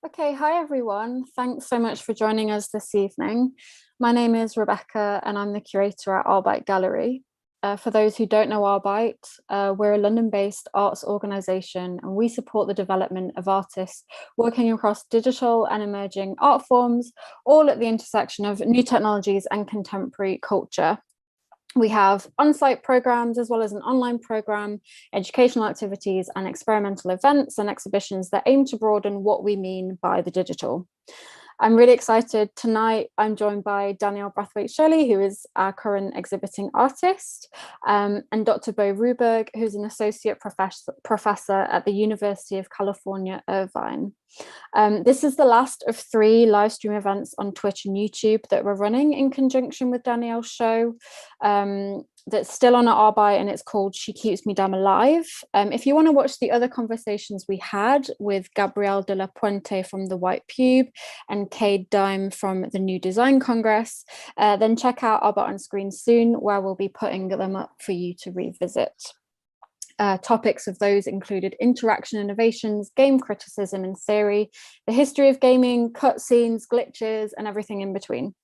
Okay, hi everyone. Thanks so much for joining us this evening. My name is Rebecca and I'm the curator at arebyte Gallery. For those who don't know arebyte, we're a London-based arts organisation and we support the development of artists working across digital and emerging art forms, all at the intersection of new technologies and contemporary culture. We have on-site programs as well as an online program, educational activities and experimental events and exhibitions that aim to broaden what we mean by the digital. I'm really excited. Tonight, I'm joined by Danielle Brathwaite-Shirley, who is our current exhibiting artist, and Dr. Bo Ruberg, who's an associate professor at the University of California, Irvine. This is the last of 3 live stream events on Twitch and YouTube that we're running in conjunction with Danielle's show. That's still on at arebyte and it's called She Keeps Me Damn Alive. If you want to watch the other conversations we had with Gabrielle de la Puente from the White Pube and Cade Dime from the New Design Congress, then check out arebyte on screen soon, where we'll be putting them up for you to revisit. Topics of those included interaction innovations, game criticism and theory, the history of gaming, cutscenes, glitches, and everything in between.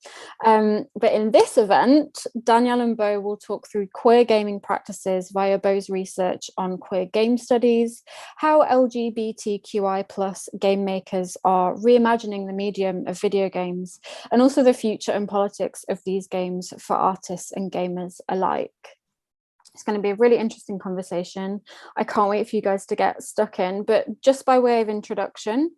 But in this event, Danielle and Bo will talk through queer gaming practices via Bo's research on queer game studies, how LGBTQI plus game makers are reimagining the medium of video games, and also the future and politics of these games for artists and gamers alike. It's going to be a really interesting conversation. I can't wait for you guys to get stuck in, but just by way of introduction,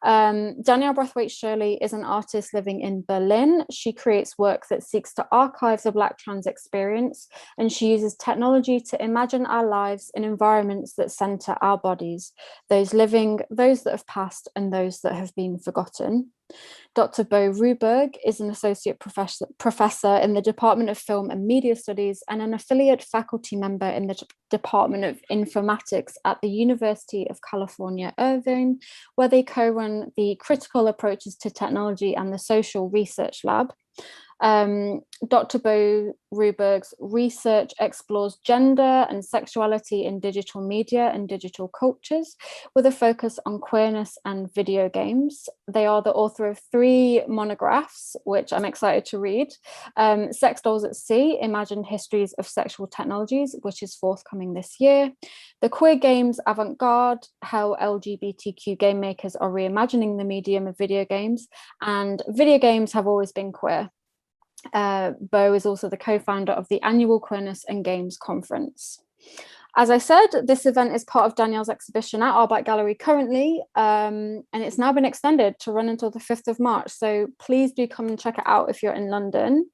Danielle Brathwaite-Shirley is an artist living in Berlin. She creates work that seeks to archive the Black trans experience, and she uses technology to imagine our lives in environments that center our bodies, those living, those that have passed, and those that have been forgotten. Dr. Bo Ruberg is an associate professor in the Department of Film and Media Studies and an affiliate faculty member in the Department of Informatics at the University of California, Irvine, where they co-run the Critical Approaches to Technology and the Social Research Lab. Dr. Bo Ruberg's research explores gender and sexuality in digital media and digital cultures with a focus on queerness and video games. They are the author of 3 monographs, which I'm excited to read. Sex Dolls at Sea, Imagined Histories of Sexual Technologies, which is forthcoming this year. The Queer Games Avant-Garde, How LGBTQ Game Makers Are Reimagining the Medium of Video Games, and Video Games Have Always Been Queer. Bo is also the co-founder of the annual Queerness and Games Conference. As I said, this event is part of Danielle's exhibition at arebyte Gallery currently, and it's now been extended to run until the 5th of March. So please do come and check it out if you're in London.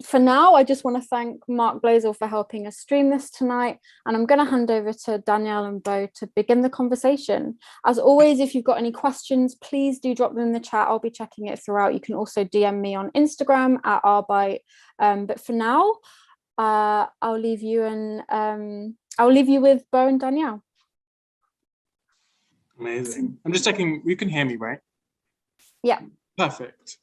For now, I just want to thank Mark Blazel for helping us stream this tonight. And I'm going to hand over to Danielle and Bo to begin the conversation. As always, if you've got any questions, please do drop them in the chat. I'll be checking it throughout. You can also DM me on Instagram at arebyte. But for now, I'll leave you with Bo and Danielle. Amazing. I'm just checking, you can hear me, right? Yeah. Perfect.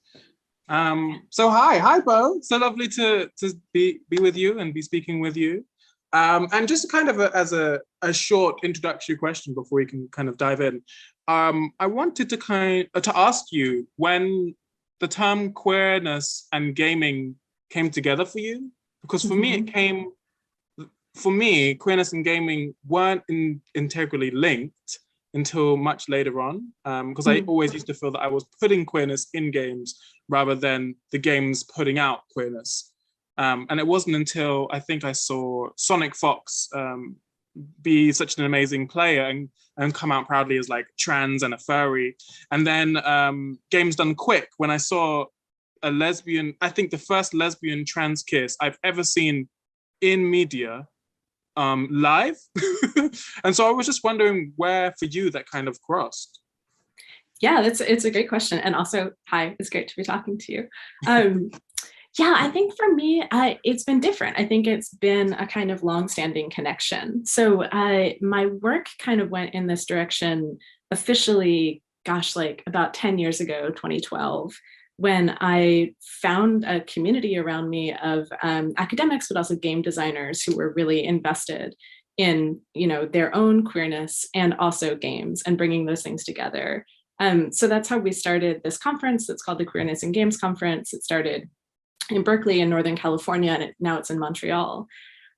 So hi Bo, so lovely to be with you and be speaking with you, and just kind of as a short introductory question before we can kind of dive in. I wanted to ask you when the term queerness and gaming came together for you, because for me queerness and gaming weren't integrally linked until much later on, because I always used to feel that I was putting queerness in games rather than the games putting out queerness. And it wasn't until I think I saw Sonic Fox be such an amazing player and come out proudly as like trans and a furry. And then Games Done Quick, when I saw a lesbian, I think the first lesbian trans kiss I've ever seen in media, live. And so I was just wondering where for you that kind of crossed. Yeah, it's a great question. And also, hi, it's great to be talking to you. Yeah, I think for me, it's been different. I think it's been a kind of longstanding connection. So my work kind of went in this direction officially, gosh, like about 10 years ago, 2012, when I found a community around me of academics, but also game designers who were really invested in, their own queerness and also games, and bringing those things together. So that's how we started this conference that's called the Queerness in Games Conference. It started in Berkeley in Northern California, and now it's in Montreal.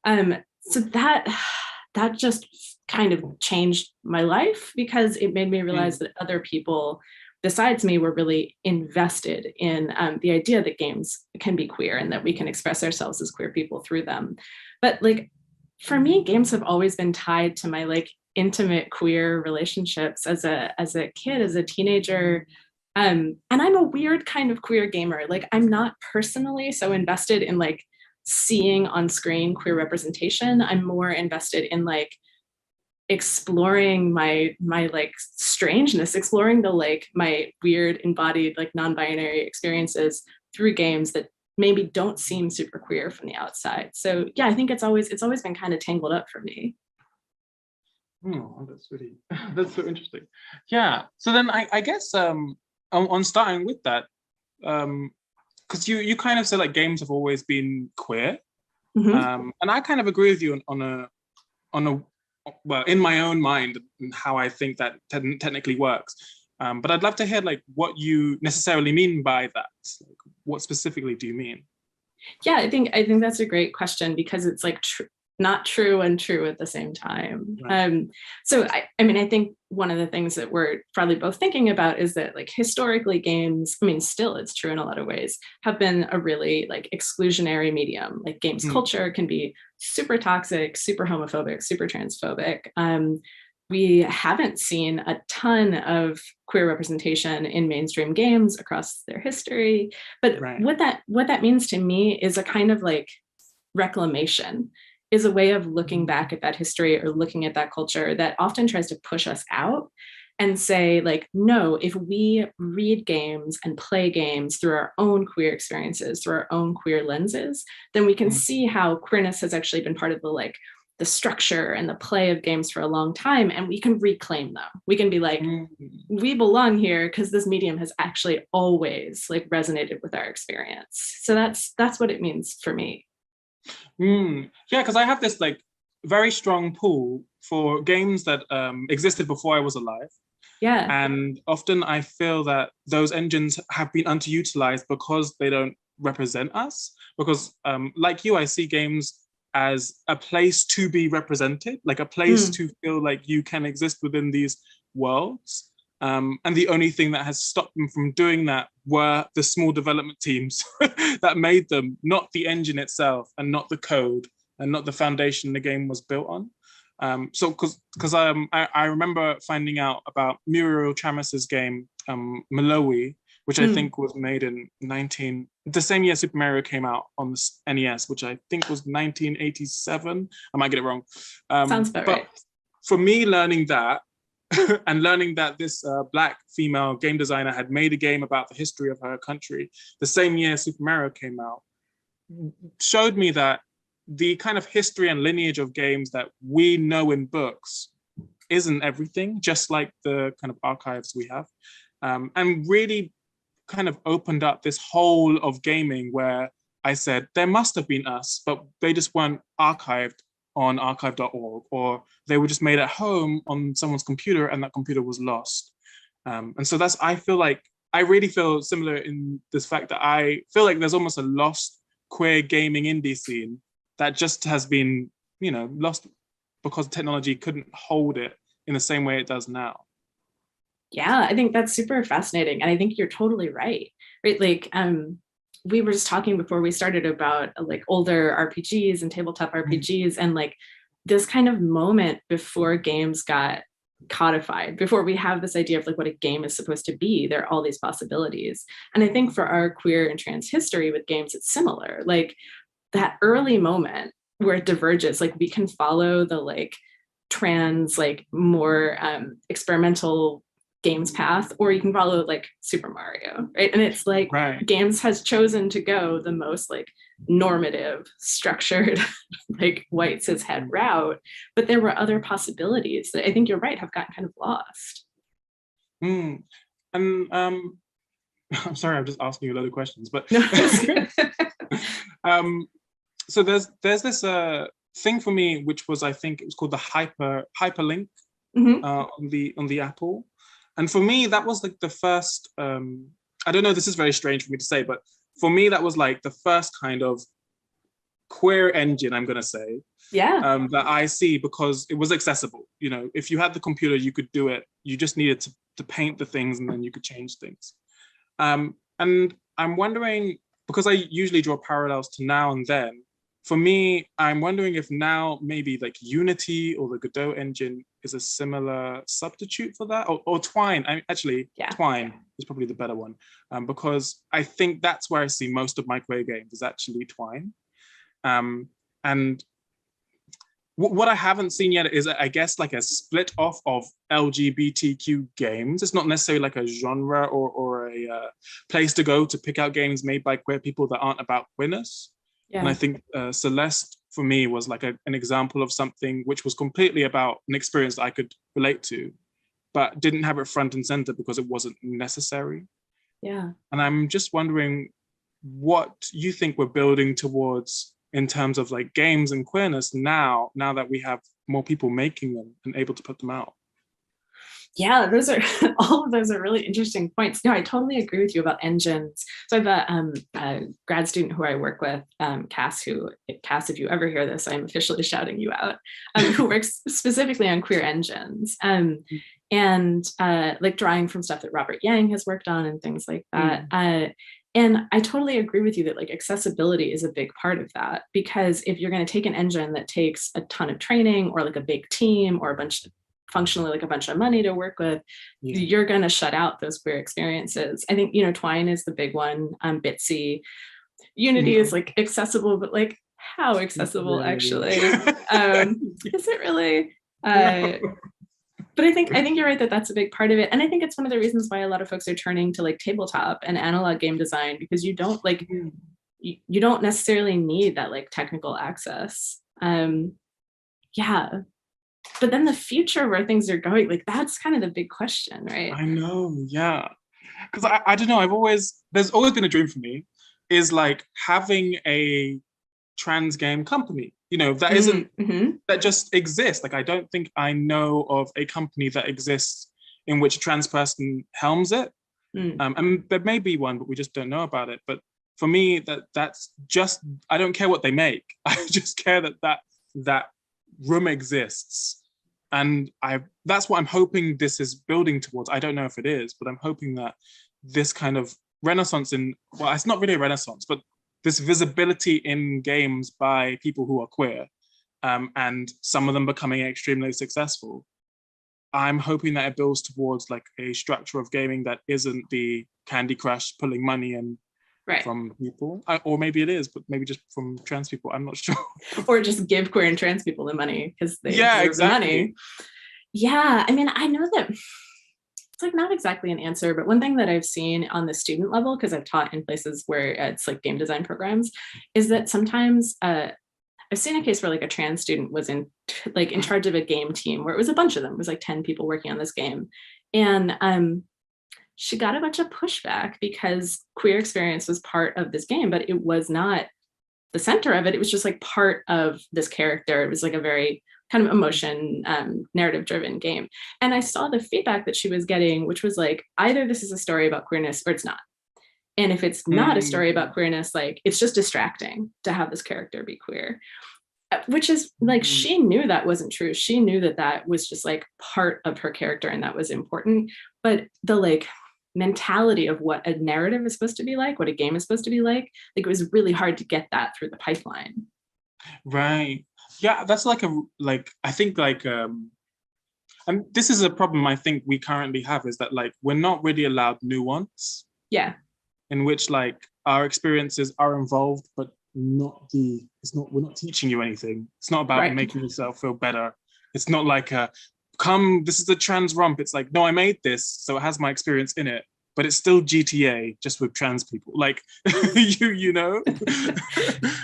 So that just kind of changed my life, because it made me realize that other people besides me were really invested in the idea that games can be queer and that we can express ourselves as queer people through them. But like, for me, games have always been tied to my like intimate queer relationships as a kid, as a teenager. And I'm a weird kind of queer gamer. Like, I'm not personally so invested in like seeing on screen queer representation. I'm more invested in like exploring my like strangeness, exploring the like my weird embodied like non-binary experiences through games that maybe don't seem super queer from the outside. So yeah, I think it's always been kind of tangled up for me. Oh, that's so interesting. Yeah. So then I guess on starting with that, because you kind of said like games have always been queer, and I kind of agree with you on a well, in my own mind and how I think that technically works. But I'd love to hear like what you necessarily mean by that. Like, what specifically do you mean? Yeah, I think that's a great question, because it's like not true and true at the same time. Right. So I mean, I think one of the things that we're probably both thinking about is that like historically games, I mean, still it's true in a lot of ways, have been a really like exclusionary medium. Like games culture can be super toxic, super homophobic, super transphobic. We haven't seen a ton of queer representation in mainstream games across their history. But right. what that means to me is a kind of like reclamation, is a way of looking back at that history or looking at that culture that often tries to push us out and say like, no, if we read games and play games through our own queer experiences, through our own queer lenses, then we can see how queerness has actually been part of the structure and the play of games for a long time, and we can reclaim them. We can be like, we belong here because this medium has actually always like resonated with our experience. So that's what it means for me. Yeah, because I have this like very strong pull for games that existed before I was alive. Yeah. And often I feel that those engines have been underutilized because they don't represent us. Because like you, I see games as a place to be represented, like a place to feel like you can exist within these worlds. And the only thing that has stopped them from doing that were the small development teams that made them, not the engine itself, and not the code, and not the foundation the game was built on. So, because I remember finding out about Muriel Chamis's game, Malawi, which I think was made in the same year Super Mario came out on the NES, which I think was 1987. I might get it wrong. Sounds about right. For me, learning that, and learning that this Black female game designer had made a game about the history of her country the same year Super Mario came out, showed me that the kind of history and lineage of games that we know in books isn't everything, just like the kind of archives we have. And really kind of opened up this whole of gaming where I said, there must have been us, but they just weren't archived on archive.org, or they were just made at home on someone's computer and that computer was lost. And so I really feel similar in this fact that I feel like there's almost a lost queer gaming indie scene that just has been, lost because technology couldn't hold it in the same way it does now. Yeah, I think that's super fascinating. And I think you're totally right? Like, we were just talking before we started about like older RPGs and tabletop RPGs, and like this kind of moment before games got codified, before we have this idea of like what a game is supposed to be, there are all these possibilities. And I think for our queer and trans history with games, it's similar. Like that early moment where it diverges, like we can follow the like trans, like more experimental games path, or you can follow like Super Mario, right? And it's like games has chosen to go the most like normative, structured, like white cishet route, but there were other possibilities that I think you're right have gotten kind of lost. And I'm sorry, I'm just asking you a lot of questions, but no, so there's this thing for me, which was, I think it was called the hyperlink on the Apple. And for me, that was like the first, I don't know, this is very strange for me to say, but for me, that was like the first kind of queer engine, I'm going to say, that I see, because it was accessible. You know, if you had the computer, you could do it. You just needed to paint the things, and then you could change things. And I'm wondering, because I usually draw parallels to now and then, for me, I'm wondering if now maybe like Unity or the Godot engine is a similar substitute for that, or Twine. Twine is probably the better one, because I think that's where I see most of my queer games is actually Twine. And what I haven't seen yet is, I guess, like a split off of LGBTQ games. It's not necessarily like a genre or a place to go to pick out games made by queer people that aren't about queerness. And I think Celeste, for me, was like an example of something which was completely about an experience that I could relate to, but didn't have it front and center because it wasn't necessary. Yeah. And I'm just wondering what you think we're building towards in terms of like games and queerness now that we have more people making them and able to put them out. Yeah, those are all of those are really interesting points. No, I totally agree with you about engines. So I have a grad student who I work with, Cass, if you ever hear this, I'm officially shouting you out, who works specifically on queer engines, and like drawing from stuff that Robert Yang has worked on and things like that. And I totally agree with you that like accessibility is a big part of that, because if you're going to take an engine that takes a ton of training or like a big team or functionally like a bunch of money to work with, you're going to shut out those queer experiences. I think, Twine is the big one. Bitsy, Unity is like accessible, but like how accessible actually? Is it really? But I think you're right that that's a big part of it. And I think it's one of the reasons why a lot of folks are turning to like tabletop and analog game design, because you don't like, you don't necessarily need that like technical access. But then the future where things are going, like that's kind of the big question, right? I know, yeah. Because I don't know, there's always been a dream for me, is like having a trans game company, that isn't, that just exists. Like, I don't think I know of a company that exists in which a trans person helms it. And there may be one, but we just don't know about it. But for me, that's just, I don't care what they make. I just care that room exists. And that's what I'm hoping this is building towards. I don't know if it is, but I'm hoping that this kind of renaissance well, it's not really a renaissance, but this visibility in games by people who are queer, and some of them becoming extremely successful. I'm hoping that it builds towards like a structure of gaming that isn't the Candy Crush pulling money in from people, or maybe it is, but maybe just from trans people. I'm not sure. Or just give queer and trans people the money because they deserve the money. Yeah, I mean, I know that it's like not exactly an answer, but one thing that I've seen on the student level, because I've taught in places where it's like game design programs, is that sometimes I've seen a case where like a trans student was in charge of a game team where it was a bunch of them. It was like 10 people working on this game. And she got a bunch of pushback because queer experience was part of this game, but it was not the center of it. It was just like part of this character. It was like a very kind of emotion, narrative driven game. And I saw the feedback that she was getting, which was like, either this is a story about queerness or it's not. And if it's not a story about queerness, like it's just distracting to have this character be queer, which is like, she knew that wasn't true. She knew that was just like part of her character and that was important. But the like mentality of what a narrative is supposed to be like, what a game is supposed to be like it was really hard to get that through the pipeline. Right. Yeah, that's I think and this is a problem I think we currently have, is that like we're not really allowed nuance. Yeah. In which like our experiences are involved, but we're not teaching you anything. It's not about making yourself feel better. It's not like this is a trans romp. It's like, no, I made this, so it has my experience in it, but it's still GTA just with trans people. Like you know?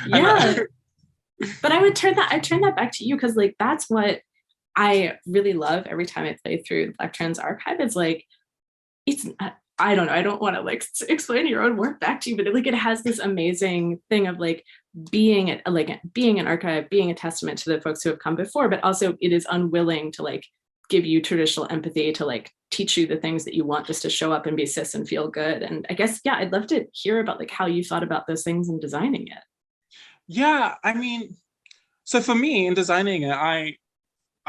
Yeah. But I turn that back to you, because like that's what I really love every time I play through Black Trans Archive. It's like I don't know, I don't want to like explain your own work back to you, but like it has this amazing thing of like being an archive, being a testament to the folks who have come before, but also it is unwilling to like give you traditional empathy to like teach you the things that you want just to show up and be cis and feel good. And I guess, yeah, I'd love to hear about like how you thought about those things in designing it. Yeah, I mean, so for me in designing it, I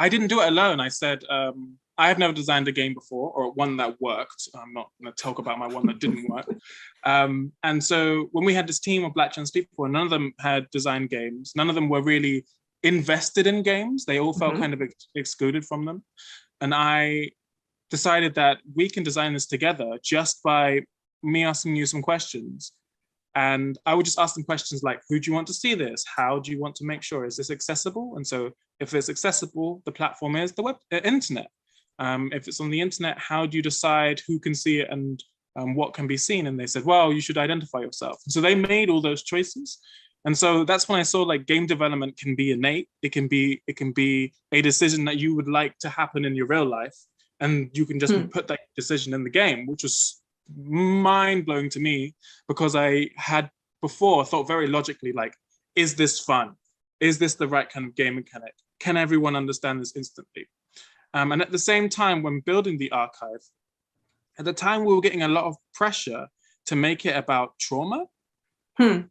didn't do it alone. I said, I have never designed a game before, or one that worked. I'm not going to talk about my one that didn't work. And so when we had this team of Black trans people, and none of them had designed games, none of them were really invested in games. They all felt kind of excluded from them. And I decided that we can design this together just by me asking you some questions. And I would just ask them questions like, who do you want to see this? How do you want to make sure? Is this accessible? And so if it's accessible, the platform is the internet. If it's on the internet, how do you decide who can see it and what can be seen? And they said, well, you should identify yourself. And so they made all those choices. And so that's when I saw like game development can be innate. It can be a decision that you would like to happen in your real life. And you can just put that decision in the game, which was mind-blowing to me, because I had before thought very logically, like, is this fun? Is this the right kind of game mechanic? Can everyone understand this instantly? And at the same time, when building the archive, at the time we were getting a lot of pressure to make it about trauma.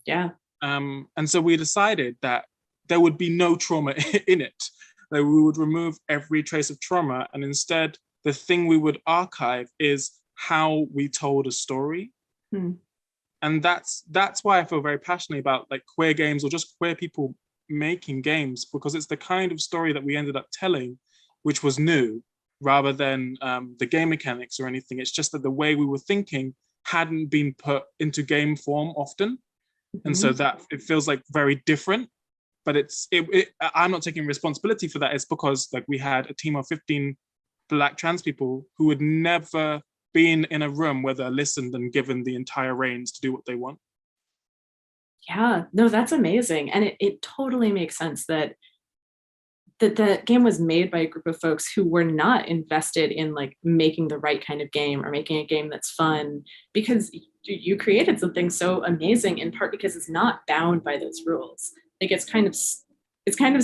Yeah. And so we decided that there would be no trauma in it, that we would remove every trace of trauma, and instead the thing we would archive is how we told a story. And that's why I feel very passionately about like queer games, or just queer people making games, because it's the kind of story that we ended up telling, which was new, rather than the game mechanics or anything. It's just that the way we were thinking hadn't been put into game form often. And so that it feels like very different, but I'm not taking responsibility for that. It's because like we had a team of 15 Black trans people who had never been in a room where they're listened and given the entire reins to do what they want. Yeah, no, that's amazing. And it totally makes sense that the game was made by a group of folks who were not invested in like making the right kind of game or making a game that's fun, because you created something so amazing in part because it's not bound by those rules. Like it's kind of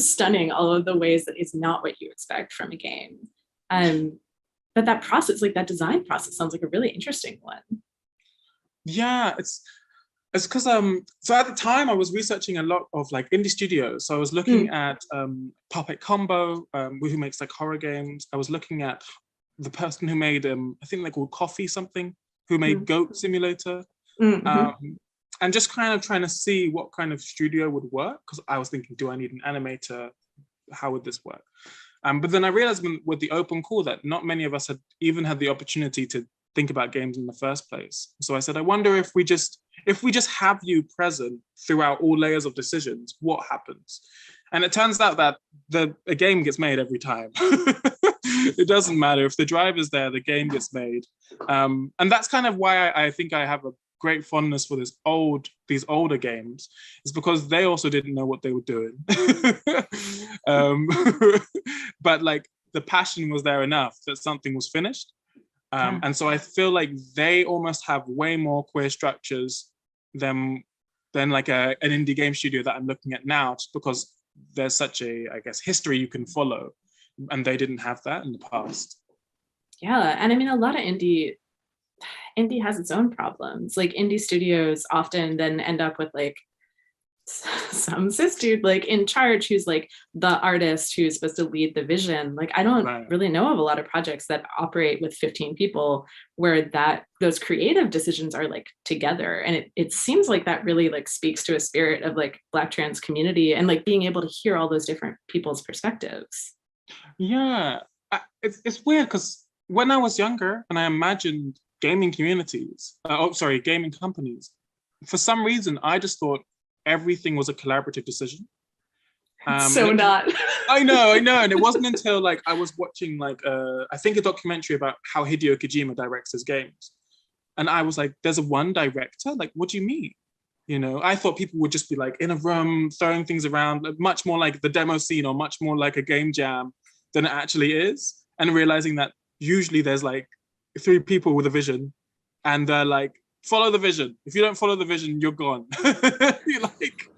stunning all of the ways that it's not what you expect from a game. But that process, like that design process, sounds like a really interesting one. Yeah, it's because so at the time I was researching a lot of like indie studios. So I was looking at Puppet Combo, who makes like horror games. I was looking at the person who made I think they're called Coffee something, who made Goat Simulator. And just kind of trying to see what kind of studio would work, because I was thinking, do I need an animator? How would this work? But then I realized with the open call that not many of us had even had the opportunity to think about games in the first place. So I said, I wonder if we just have you present throughout all layers of decisions, what happens? And it turns out that a game gets made every time. It doesn't matter if the driver's there, the game gets made. And that's kind of why I think I have a great fondness for these older games, is because they also didn't know what they were doing. But like the passion was there enough that something was finished. And so I feel like they almost have way more queer structures than like an indie game studio that I'm looking at now, just because there's such a, I guess, history you can follow, and they didn't have that in the past. Yeah, and I mean, a lot of indie has its own problems. Like indie studios often then end up with like some cis dude like in charge who's like the artist who's supposed to lead the vision. Like I don't really know of a lot of projects that operate with 15 people where those creative decisions are like together. And it seems like that really like speaks to a spirit of like Black trans community and like being able to hear all those different people's perspectives. Yeah, it's weird because when I was younger and I imagined gaming communities, gaming companies, for some reason I just thought everything was a collaborative decision. Not. I know. And it wasn't until like I was watching like I think a documentary about how Hideo Kojima directs his games. And I was like, there's one director? Like, what do you mean? You know, I thought people would just be like in a room throwing things around, much more like the demo scene or much more like a game jam than it actually is. And realizing that usually there's like 3 people with a vision and they're like, follow the vision. If you don't follow the vision, you're gone. You're like,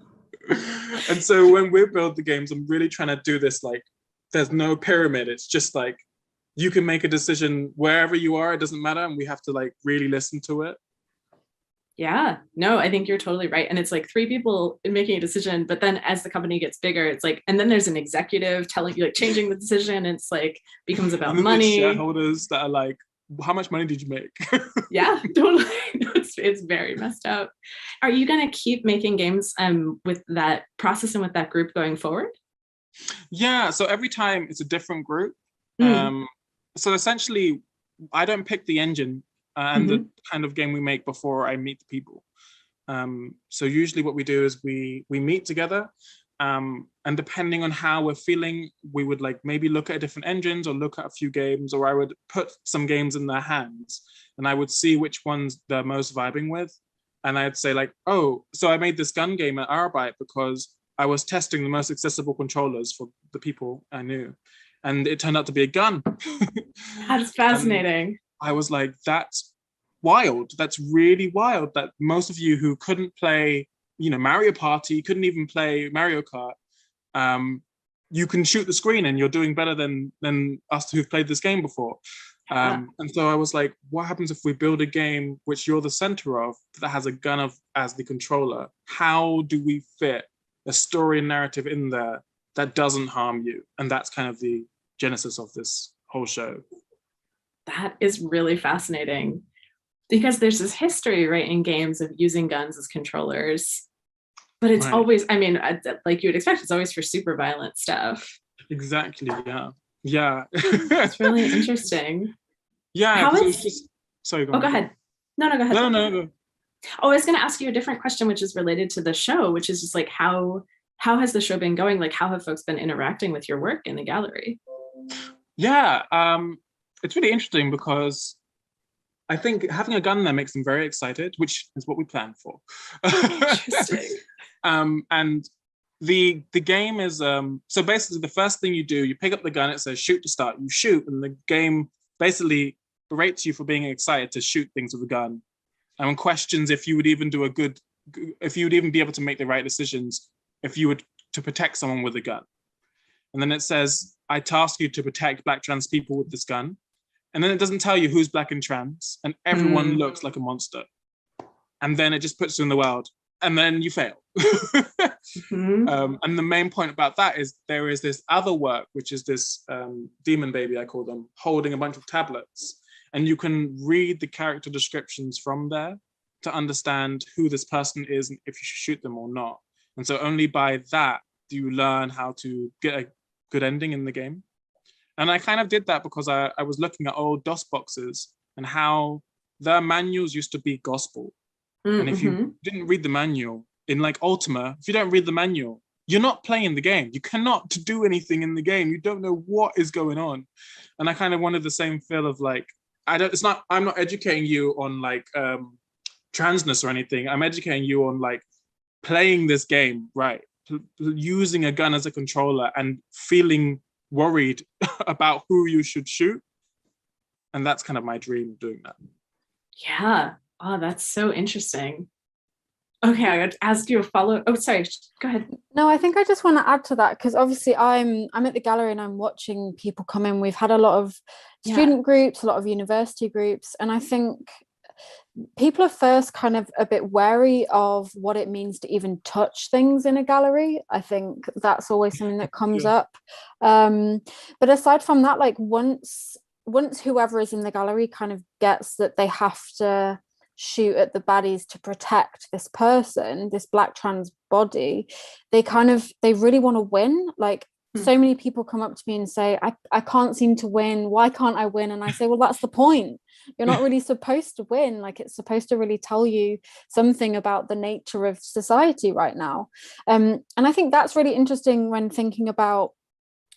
and so when we build the games, I'm really trying to do this, like, there's no pyramid. It's just like, you can make a decision wherever you are, it doesn't matter. And we have to like really listen to it. Yeah, no, I think you're totally right. And it's like 3 people making a decision, but then as the company gets bigger, it's like, and then there's an executive telling you, like, changing the decision. It's like, becomes about money. Shareholders that are like, how much money did you make? Yeah, totally. No, it's very messed up. Are you going to keep making games with that process and with that group going forward? Yeah, so every time it's a different group. So essentially, I don't pick the engine and the kind of game we make before I meet the people. So usually what we do is we meet together, and depending on how we're feeling, we would like maybe look at different engines or look at a few games, or I would put some games in their hands and I would see which ones they're most vibing with. And I'd say like, oh, so I made this gun game at arebyte because I was testing the most accessible controllers for the people I knew. And it turned out to be a gun. That's fascinating. I was like, that's wild. That's really wild that most of you who couldn't play, Mario Party, couldn't even play Mario Kart, you can shoot the screen and you're doing better than us who've played this game before. And so I was like, what happens if we build a game which you're the center of that has a gun as the controller? How do we fit a story and narrative in there that doesn't harm you? And that's kind of the genesis of this whole show. That is really fascinating, because there's this history, right, in games of using guns as controllers, but it's always, I mean, like you would expect, it's always for super violent stuff. Exactly. Yeah. It's really interesting. Yeah. Sorry, go on. Go ahead. No, go ahead. No. Oh, I was going to ask you a different question, which is related to the show, which is just like, how has the show been going? Like, how have folks been interacting with your work in the gallery? Yeah, it's really interesting because I think having a gun there makes them very excited, which is what we planned for. Interesting. And the game is, so basically the first thing you do, you pick up the gun, it says shoot to start, you shoot, and the game basically berates you for being excited to shoot things with a gun, and questions if you would even be able to make the right decisions if you were to protect someone with a gun. And then it says, I task you to protect Black trans people with this gun. And then it doesn't tell you who's Black and trans, and everyone looks like a monster. And then it just puts you in the world, and then you fail. And the main point about that is there is this other work, which is this demon baby, I call them, holding a bunch of tablets. And you can read the character descriptions from there to understand who this person is and if you should shoot them or not. And so only by that do you learn how to get a good ending in the game. And I kind of did that because I was looking at old DOS boxes and how their manuals used to be gospel. And if you didn't read the manual, in like Ultima, if you don't read the manual, you're not playing the game. You cannot do anything in the game. You don't know what is going on. And I kind of wanted the same feel of like, I'm not educating you on like transness or anything. I'm educating you on like playing this game, right? Using a gun as a controller and feeling worried about who you should shoot. And that's kind of my dream of doing that. Yeah. Oh, that's so interesting. Okay, I got to ask you a follow. Oh, sorry. Go ahead. No, I think I just want to add to that because obviously I'm at the gallery and I'm watching people come in. We've had a lot of student groups, a lot of university groups, and I think people are first kind of a bit wary of what it means to even touch things in a gallery. I think that's always something that comes up. But aside from that, like once whoever is in the gallery kind of gets that they have to shoot at the baddies to protect this person, this Black trans body, they really want to win. Like so many people come up to me and say, I can't seem to win. Why can't I win? And I say, well, that's the point. You're not really supposed to win. Like it's supposed to really tell you something about the nature of society right now. And I think that's really interesting when thinking about,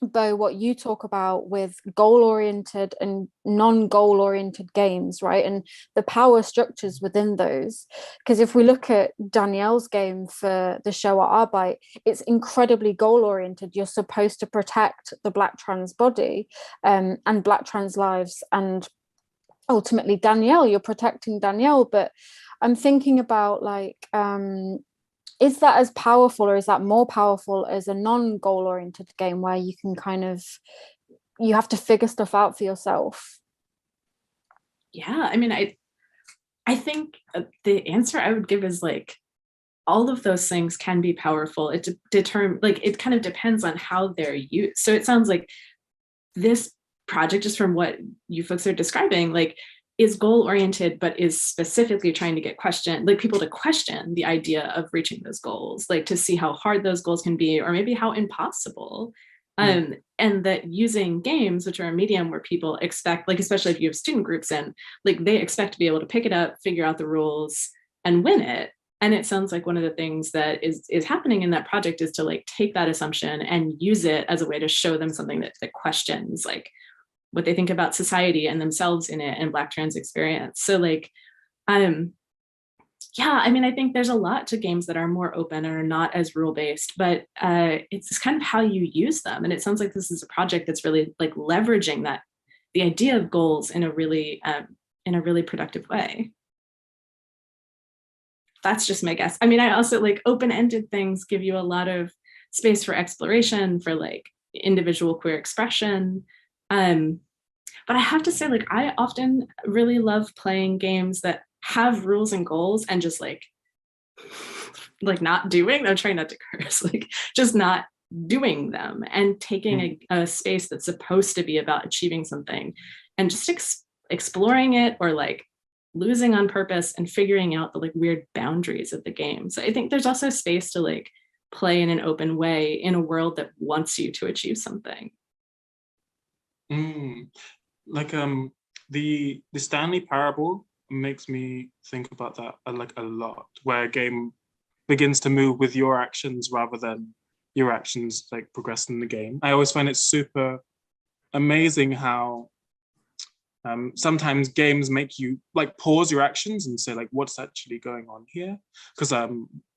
Bo, what you talk about with goal-oriented and non-goal-oriented games, right? And the power structures within those. Because if we look at Danielle's game for the show at arebyte, it's incredibly goal-oriented. You're supposed to protect the Black trans body and Black trans lives. And ultimately Danielle, you're protecting Danielle, but I'm thinking about like, is that as powerful, or is that more powerful as a non-goal oriented game where you can kind of, you have to figure stuff out for yourself? Yeah, I mean, I think the answer I would give is like, all of those things can be powerful. It like, it kind of depends on how they're used. So it sounds like this project, just from what you folks are describing, like, is goal oriented, but is specifically trying to get people to question the idea of reaching those goals, like to see how hard those goals can be, or maybe how impossible. And that using games, which are a medium where people expect, like, especially if you have student groups in, like, they expect to be able to pick it up, figure out the rules, and win it. And it sounds like one of the things that is happening in that project is to like take that assumption and use it as a way to show them something that questions like what they think about society and themselves in it and Black trans experience. So like, yeah, I mean, I think there's a lot to games that are more open and are not as rule-based, but it's just kind of how you use them. And it sounds like this is a project that's really like leveraging that, the idea of goals in a really productive way. That's just my guess. I mean, I also like open-ended things give you a lot of space for exploration, for like individual queer expression. But I have to say, like, I often really love playing games that have rules and goals and just like not doing, I'm trying not to curse, like just not doing them, and taking a space that's supposed to be about achieving something and just exploring it, or like losing on purpose and figuring out the like weird boundaries of the game. So I think there's also space to like play in an open way in a world that wants you to achieve something. Like the Stanley Parable makes me think about that like a lot, where a game begins to move with your actions rather than your actions like progress in the game. I always find it super amazing how sometimes games make you like pause your actions and say like, what's actually going on here? Because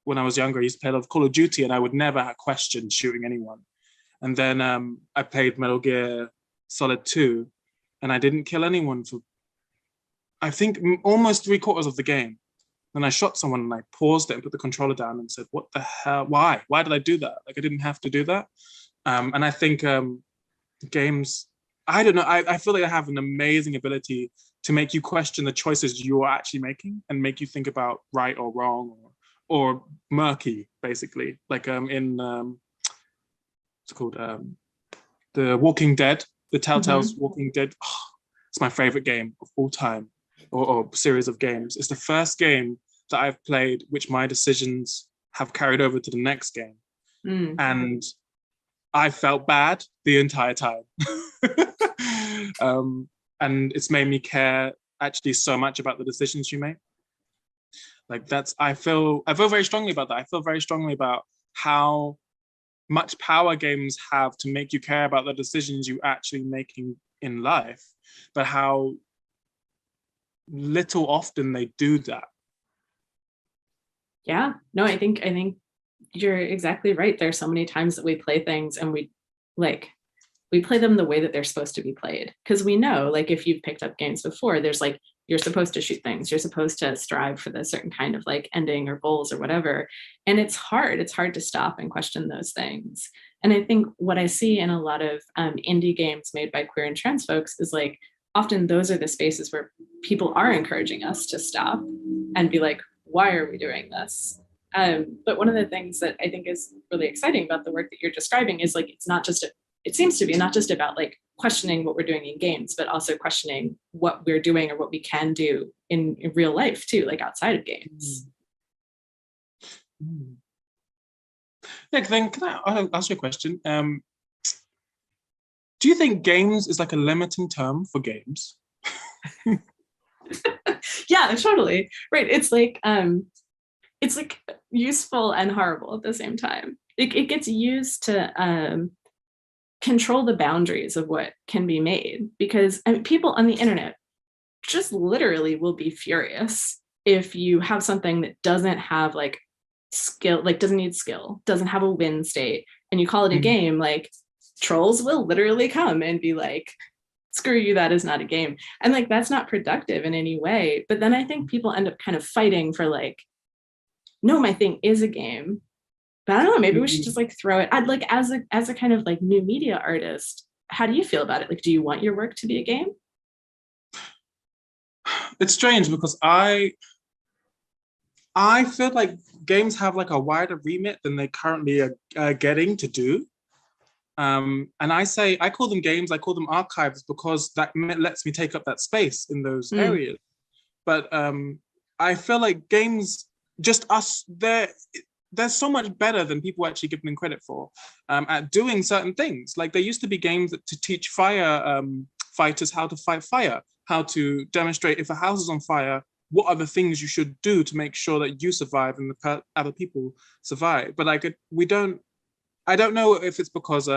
when I was younger, I used to play a lot of Call of Duty and I would never question shooting anyone. And then I played Metal Gear Solid 2 and I didn't kill anyone for, I think, almost 3/4 of the game. Then I shot someone and I paused it and put the controller down and said, what the hell? Why? Why did I do that? Like, I didn't have to do that. And I think games, I don't know, I feel like I have an amazing ability to make you question the choices you're actually making and make you think about right or wrong or murky, basically. Like in, what's it called? The Walking Dead, the Telltale's Walking Dead. Oh, it's my favorite game of all time, or series of games. It's the first game that I've played which my decisions have carried over to the next game. And I felt bad the entire time. And it's made me care actually so much about the decisions you make. Like I feel very strongly about that. I feel very strongly about how much power games have to make you care about the decisions you actually making in life, but how little often they do that. Yeah, no, I think you're exactly right. There's so many times that we play things and we play them the way that they're supposed to be played. Because we know, like, if you've picked up games before, there's like, you're supposed to shoot things, you're supposed to strive for the certain kind of like ending or goals or whatever. And it's hard to stop and question those things. And I think what I see in a lot of indie games made by queer and trans folks is like, often those are the spaces where people are encouraging us to stop and be like, why are we doing this? But one of the things that I think is really exciting about the work that you're describing is like, it seems to be not just about like questioning what we're doing in games, but also questioning what we're doing or what we can do in real life too, like outside of games. Yeah, then can I ask you a question? Do you think games is like a limiting term for games? Yeah, totally. Right. It's like useful and horrible at the same time. It gets used to control the boundaries of what can be made, because people on the internet just literally will be furious if you have something that doesn't have like skill, like doesn't need skill, doesn't have a win state, and you call it a game. Like, trolls will literally come and be like, screw you, that is not a game. And like, that's not productive in any way. But then I think people end up kind of fighting for like, no, my thing is a game. But I don't know, maybe we should just like throw it. I'd like, as a kind of like new media artist, how do you feel about it? Like, do you want your work to be a game? It's strange because I feel like games have like a wider remit than they currently are getting to do. And I call them games, I call them archives because that lets me take up that space in those areas. But I feel like games, just us, they're so much better than people actually give them credit for at doing certain things. Like there used to be games to teach fighters how to fight fire, how to demonstrate if a house is on fire, what are the things you should do to make sure that you survive and the other people survive. But like I don't know if it's because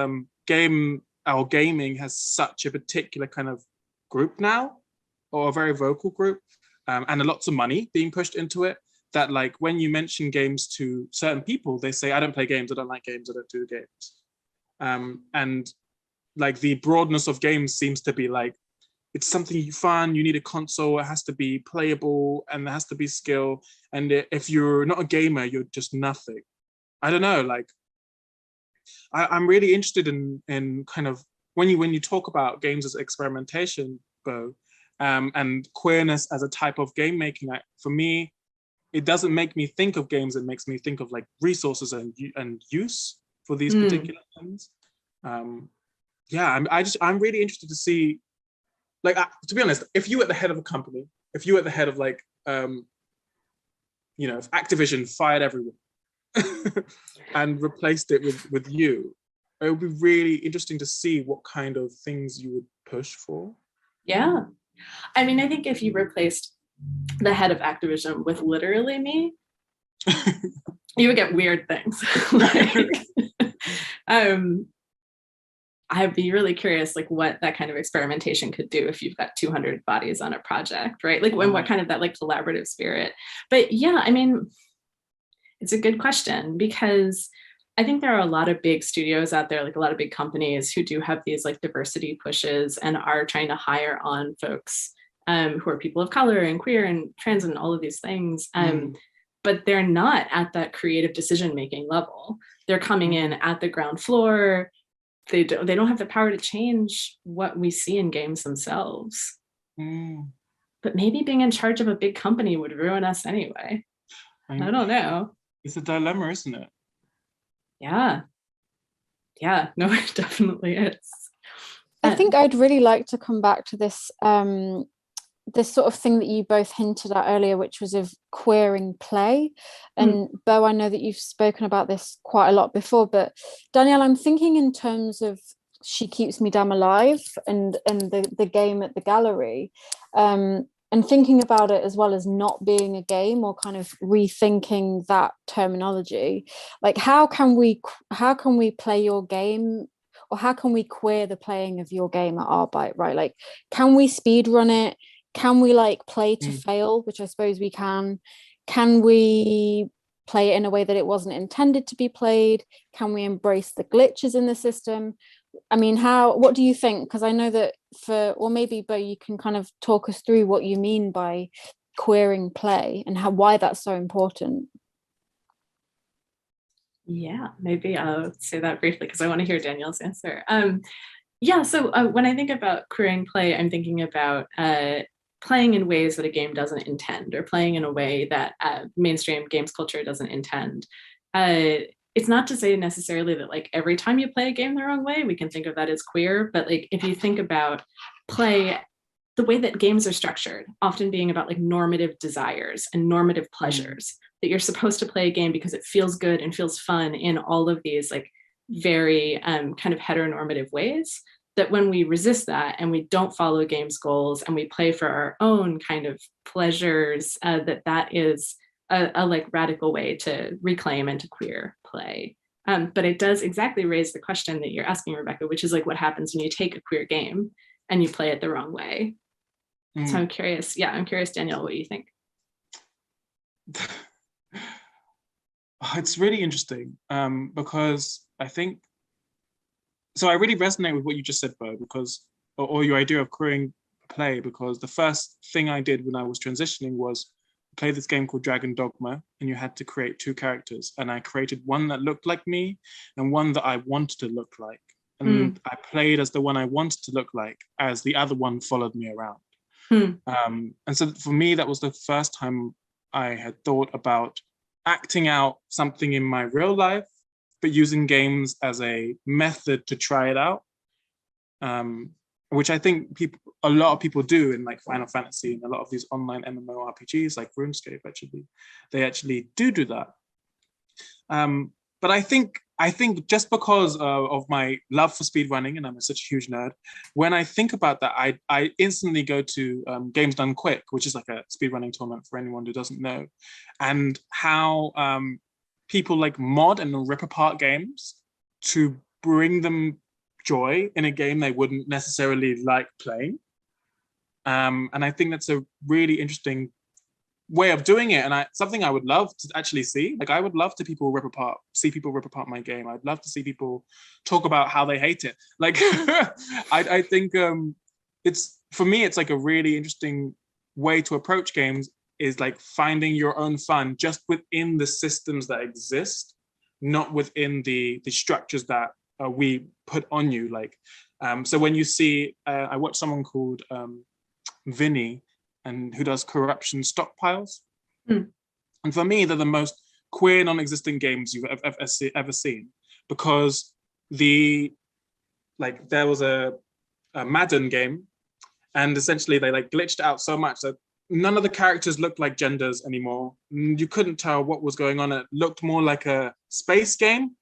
gaming has such a particular kind of group now, or a very vocal group, and lots of money being pushed into it, that like when you mention games to certain people, they say, I don't play games, I don't like games, I don't do games. And like the broadness of games seems to be like, it's something fun, you need a console, it has to be playable, and there has to be skill. And if you're not a gamer, you're just nothing. I don't know, like, I'm really interested in kind of, when you talk about games as experimentation, Bo, and queerness as a type of game making, for me, it doesn't make me think of games, it makes me think of like resources and use for these particular things. Yeah, I'm really interested to see, like, to be honest, if you were at the head of a company, if you were at the head of like, if Activision fired everyone and replaced it with you, it would be really interesting to see what kind of things you would push for. Yeah. I mean, I think if you replaced the head of Activision with literally me, you would get weird things. I'd be really curious, like what that kind of experimentation could do if you've got 200 bodies on a project, right? Like what kind of that like collaborative spirit. But yeah, I mean, it's a good question, because I think there are a lot of big studios out there, like a lot of big companies who do have these like diversity pushes and are trying to hire on folks who are people of color and queer and trans and all of these things. But they're not at that creative decision-making level. They're coming in at the ground floor. They don't have the power to change what we see in games themselves. But maybe being in charge of a big company would ruin us anyway. I don't know. It's a dilemma, isn't it? Yeah, no, it definitely is. I think I'd really like to come back to this this sort of thing that you both hinted at earlier, which was of queering play. And Bo, I know that you've spoken about this quite a lot before, but Danielle, I'm thinking in terms of She Keeps Me Damn Alive and the game at the gallery, and thinking about it as well as not being a game, or kind of rethinking that terminology. Like how can we play your game, or how can we queer the playing of your game at arebyte, right? Like, can we speed run it? Can we like play to fail, which I suppose we can? Can we play it in a way that it wasn't intended to be played? Can we embrace the glitches in the system? I mean, what do you think? Because I know that or maybe, Bo, you can kind of talk us through what you mean by queering play and why that's so important. Yeah, maybe I'll say that briefly because I want to hear Danielle's answer. So when I think about queering play, I'm thinking about playing in ways that a game doesn't intend, or playing in a way that mainstream games culture doesn't intend. It's not to say necessarily that like every time you play a game the wrong way, we can think of that as queer, but like if you think about play, the way that games are structured, often being about like normative desires and normative pleasures, that you're supposed to play a game because it feels good and feels fun in all of these like very kind of heteronormative ways, that when we resist that and we don't follow a game's goals and we play for our own kind of pleasures, that is a like radical way to reclaim and to queer play. But it does exactly raise the question that you're asking, Rebecca, which is like what happens when you take a queer game and you play it the wrong way. So I'm curious, Danielle, what you think? It's really interesting because I think, so I really resonate with what you just said, Bo, because or your idea of queering play, because the first thing I did when I was transitioning was play this game called Dragon Dogma, and you had to create 2 characters, and I created one that looked like me and one that I wanted to look like, and I played as the one I wanted to look like, as the other one followed me around. And so for me, that was the first time I had thought about acting out something in my real life, but using games as a method to try it out, which I think a lot of people do in like Final Fantasy and a lot of these online MMORPGs like RuneScape. They actually do that. But I think just because of my love for speedrunning, and I'm such a huge nerd, when I think about that, I instantly go to Games Done Quick, which is like a speedrunning tournament for anyone who doesn't know, and how people like mod and rip apart games to bring them joy in a game they wouldn't necessarily like playing. And I think that's a really interesting way of doing it, and something I would love to actually see. Like, I would love to see people rip apart my game. I'd love to see people talk about how they hate it. Like, I think it's, for me, it's like a really interesting way to approach games, is like finding your own fun just within the systems that exist, not within the structures that we put on you. Like, so when you see, I watched someone called Vinny, and who does corruption stockpiles. And for me, they're the most queer, non-existent games you've ever seen, because there was a Madden game, and essentially they like glitched out so much that none of the characters looked like genders anymore. You couldn't tell what was going on. It looked more like a space game,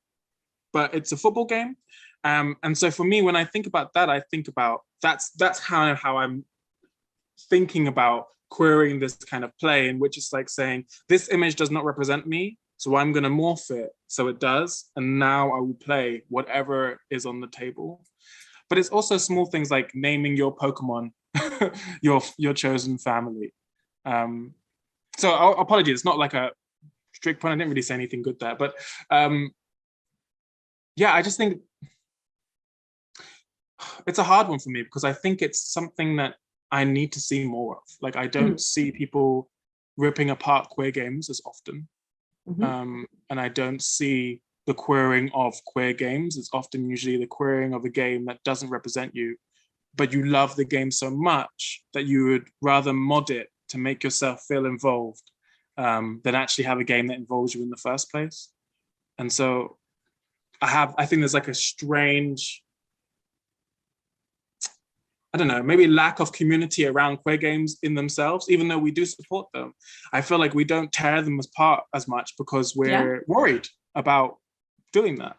but it's a football game. And so for me, when I think about that, I think about that's how I'm thinking about querying this kind of play, in which it's like saying, this image does not represent me, so I'm going to morph it so it does, and now I will play whatever is on the table. But it's also small things like naming your Pokemon your chosen family. So apologies, it's not like a strict point. I didn't really say anything good there, but yeah, I just think it's a hard one for me, because I think it's something that I need to see more of. Like, I don't see people ripping apart queer games as often. And I don't see the queering of queer games. It's often usually the queering of a game that doesn't represent you, but you love the game so much that you would rather mod it to make yourself feel involved than actually have a game that involves you in the first place. And so I think there's like a strange, I don't know, maybe lack of community around queer games in themselves, even though we do support them. I feel like we don't tear them apart as much because we're worried about doing that.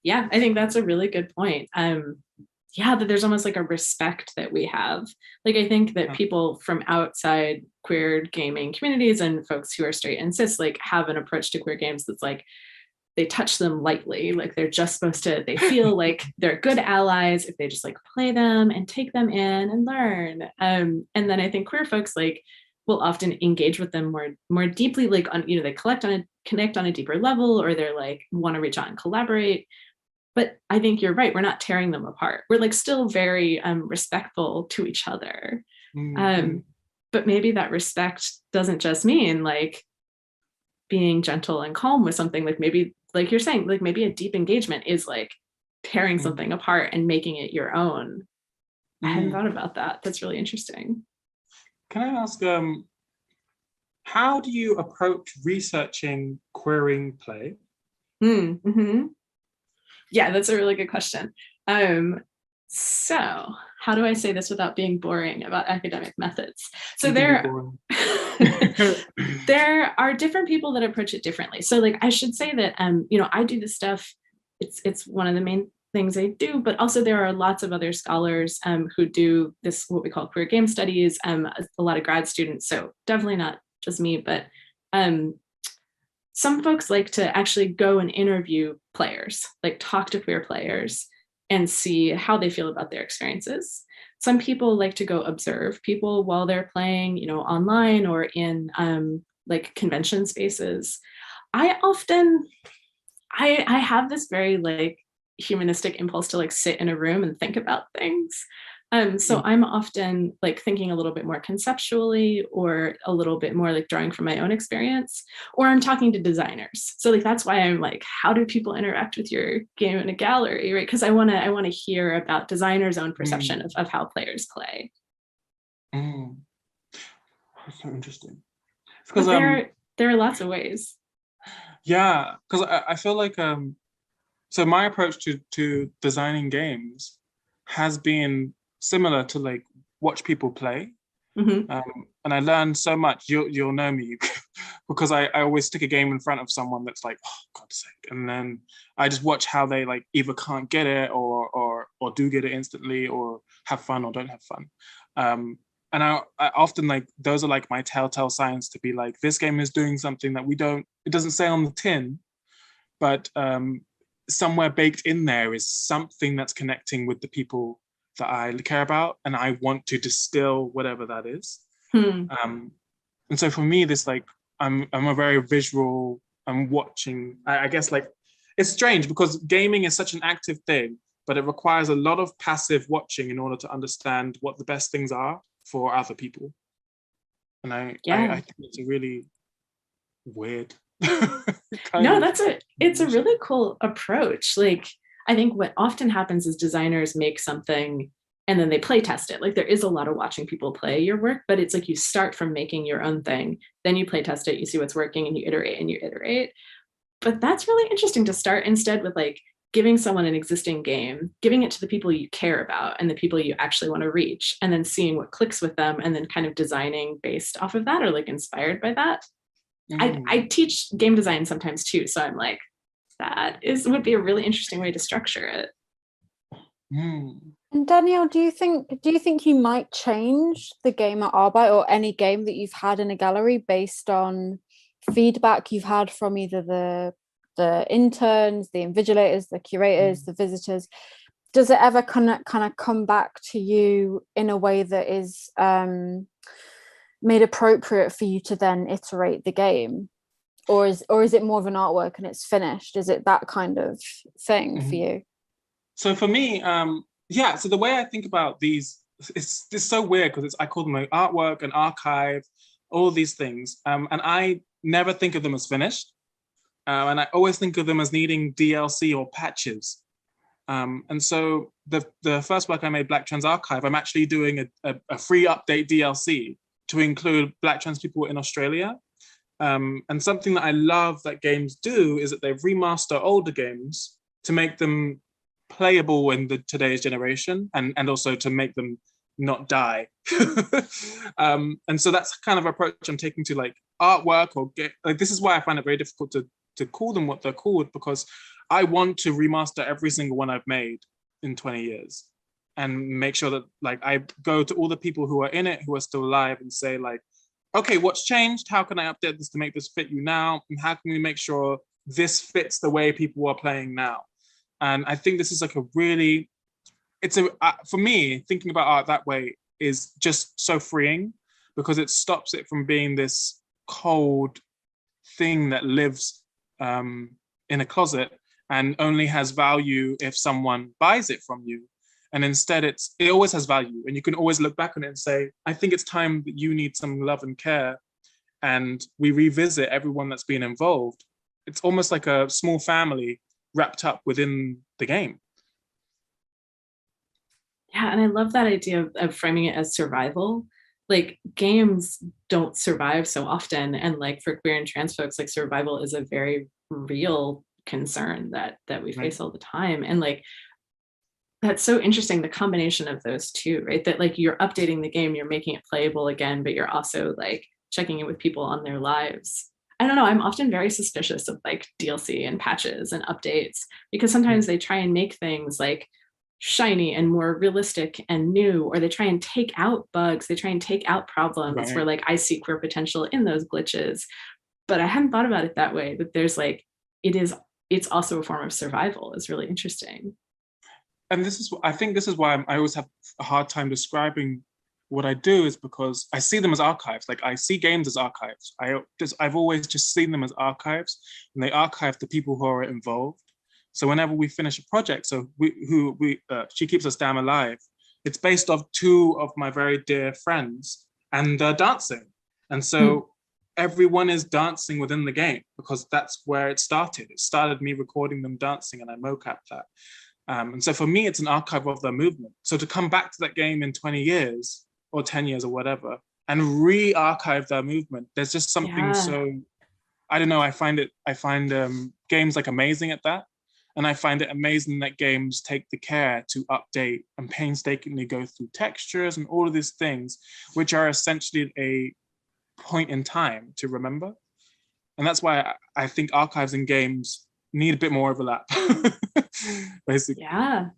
Yeah, I think that's a really good point. That there's almost like a respect that we have. Like, I think that people from outside queer gaming communities and folks who are straight and cis, like, have an approach to queer games that's like, they touch them lightly, like they're just supposed to, they feel like they're good allies if they just like play them and take them in and learn. And then I think queer folks like will often engage with them more deeply, like on, they connect on a deeper level, or they're like want to reach out and collaborate. But I think you're right, we're not tearing them apart. We're like still very respectful to each other. But maybe that respect doesn't just mean like being gentle and calm with something. Like, maybe, like you're saying, like maybe a deep engagement is like tearing something apart and making it your own. I hadn't thought about that. That's really interesting. Can I ask, how do you approach researching queering play? Yeah, that's a really good question. So how do I say this without being boring about academic methods? So there are different people that approach it differently. So like, I should say that, I do this stuff. It's one of the main things I do, but also there are lots of other scholars who do this, what we call queer game studies, a lot of grad students. So definitely not just me, but some folks like to actually go and interview players, like talk to queer players and see how they feel about their experiences. Some people like to go observe people while they're playing, online or in like convention spaces. I have this very like humanistic impulse to like sit in a room and think about things. So I'm often like thinking a little bit more conceptually, or a little bit more like drawing from my own experience, or I'm talking to designers. So like that's why I'm like, how do people interact with your game in a gallery, right? Because I want to hear about designers' own perception of how players play. That's so interesting. Because there are lots of ways. Yeah, because I feel like so my approach to designing games has been similar to like watch people play. And I learned so much. You'll know me because I always stick a game in front of someone that's like, oh God's sake, and then I just watch how they like either can't get it or do get it instantly, or have fun or don't have fun. And I often like those are like my telltale signs to be like, this game is doing something that it doesn't say on the tin, but somewhere baked in there is something that's connecting with the people that I care about, and I want to distill whatever that is. And so for me, this like I'm a very visual. I'm watching. I guess like it's strange because gaming is such an active thing, but it requires a lot of passive watching in order to understand what the best things are for other people. And I think it's a really weird. It's a really cool approach. Like, I think what often happens is designers make something and then they play test it. Like there is a lot of watching people play your work, but it's like you start from making your own thing, then you play test it, you see what's working, and you iterate. But that's really interesting to start instead with like giving someone an existing game, giving it to the people you care about and the people you actually want to reach, and then seeing what clicks with them, and then kind of designing based off of that or like inspired by that. I teach game design sometimes too, so I'm like, would be a really interesting way to structure it. And Danielle, do you think you might change the game at arebyte, or any game that you've had in a gallery, based on feedback you've had from either the interns, the invigilators, the curators, the visitors? Does it ever kind of come back to you in a way that is made appropriate for you to then iterate the game, or is it more of an artwork and it's finished? Is it that kind of thing for you? So for me, so the way I think about these, it's so weird because I call them like artwork and archive, all these things, and I never think of them as finished, and I always think of them as needing DLC or patches. And so the first work I made, Black Trans Archive, I'm actually doing a free update DLC to include Black trans people in Australia. And something that I love that games do is that they remaster older games to make them playable in today's generation, and also to make them not die. And so that's kind of approach I'm taking to like artwork or like, this is why I find it very difficult to call them what they're called, because I want to remaster every single one I've made in 20 years and make sure that like I go to all the people who are in it, who are still alive, and say like, okay, what's changed? How can I update this to make this fit you now? And how can we make sure this fits the way people are playing now? And I think this is like for me, thinking about art that way is just so freeing, because it stops it from being this cold thing that lives in a closet and only has value if someone buys it from you. And instead it always has value, and you can always look back on it and say, I think it's time that you need some love and care, and we revisit everyone that's been involved. It's almost like a small family wrapped up within the game. Yeah, and I love that idea of framing it as survival. Like games don't survive so often, and like for queer and trans folks, like survival is a very real concern that we face all the time. And like that's so interesting, the combination of those two, right? That like you're updating the game, you're making it playable again, but you're also like checking in with people on their lives. I don't know, I'm often very suspicious of like DLC and patches and updates, because sometimes they try and make things like shiny and more realistic and new, or they try and take out bugs, they try and take out problems where like I see queer potential in those glitches. But I hadn't thought about it that way, but there's like, it's also a form of survival. Is really interesting. And I think this is why I always have a hard time describing what I do, is because I see them as archives. Like I see games as archives. I've always just seen them as archives, and they archive the people who are involved. So whenever we finish a project, She Keeps Us Damn Alive, it's based off two of my very dear friends, and they're dancing. And so everyone is dancing within the game because that's where it started. It started me recording them dancing, and I mocapped that. And so for me, it's an archive of their movement. So to come back to that game in 20 years or 10 years or whatever, and re-archive their movement, there's just something so, I don't know, I find games like amazing at that. And I find it amazing that games take the care to update and painstakingly go through textures and all of these things, which are essentially a point in time to remember. And that's why I think archives in games need a bit more overlap, basically. Yeah,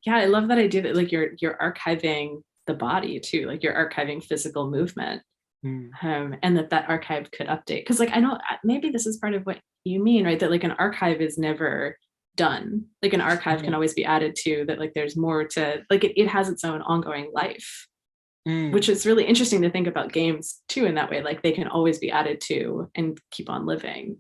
I love that idea that like you're archiving the body too, like you're archiving physical movement, and that archive could update. Because like I know maybe this is part of what you mean, right? That like an archive is never done. Like an archive can always be added to, that like there's more to, like it has its own ongoing life, which is really interesting to think about games too in that way. Like they can always be added to and keep on living.